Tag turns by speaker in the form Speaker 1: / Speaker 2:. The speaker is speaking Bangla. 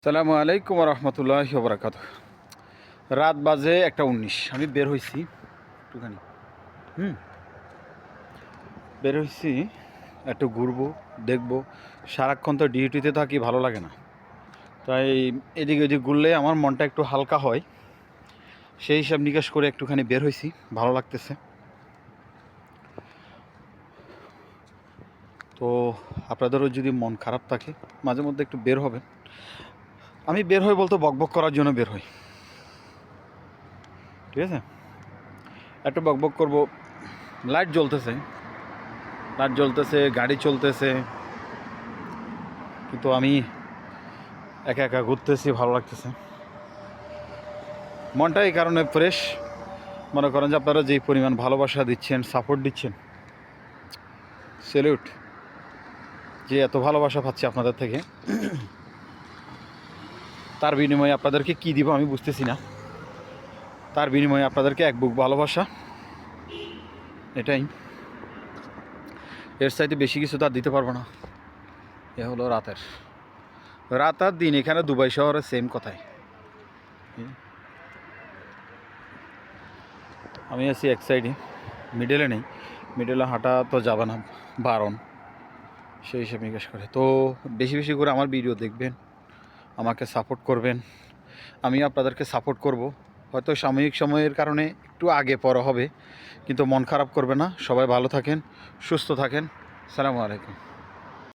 Speaker 1: সালামু আলাইকুম রহমতুল্লাহি ওয়া বারাকাতুহু। রাত বাজে 1:19। আমি বের হয়েছি একটুখানি বের হয়েছি একটু ঘুরবো, দেখবো। সারাক্ষণ তো ডিউটিতে থাকি, ভালো লাগে না। তাই এদিক ওদিক ঘুরলে আমার মনটা একটু হালকা হয়। সেই হিসাব নিকাশ করে একটুখানি বের হয়েছি, ভালো লাগতেছে। তো আপনাদেরও যদি মন খারাপ থাকে মাঝে মধ্যে একটু বের হবেন। আমি বের হই বলতে বকবক করার জন্য বের হই, ঠিক আছে? একটু বকবক করবো। লাইট জ্বলতেছে, গাড়ি চলতেছে, কিন্তু আমি একা একা ঘুরতেছি, ভালো লাগতেছে। মনটা এই কারণে ফ্রেশ। মনে করেন যে আপনারা যেই পরিমাণ ভালোবাসা দিচ্ছেন, সাপোর্ট দিচ্ছেন, স্যালুট। যে এত ভালোবাসা পাচ্ছি আপনাদের থেকে, তার বিনিময়ে আপনাদেরকে কী দিব আমি বুঝতেছি না। তার বিনিময়ে আপনাদেরকে এক বুক ভালোবাসা, এটাই। এর চাইতে বেশি কিছু তার দিতে পারবো না। এ হলো রাত আর দিন এখানে দুবাই শহরে সেম কথাই। আমি আছি এক সাইডে, মিডলে নেই। মিডলে হাঁটা তো যাবে না, বারণ। সেই হিসেবে জিজ্ঞেস করে তো বেশি বেশি করে আমার ভিডিও দেখবেন, আমাকে সাপোর্ট করবেন, আমি আপনাদেরকে সাপোর্ট করব। হয়তো সাময়িক সময়ের কারণে একটু আগে পরে হবে, কিন্তু মন খারাপ করবে না। সবাই ভালো থাকেন, সুস্থ থাকেন। আসসালামু আলাইকুম।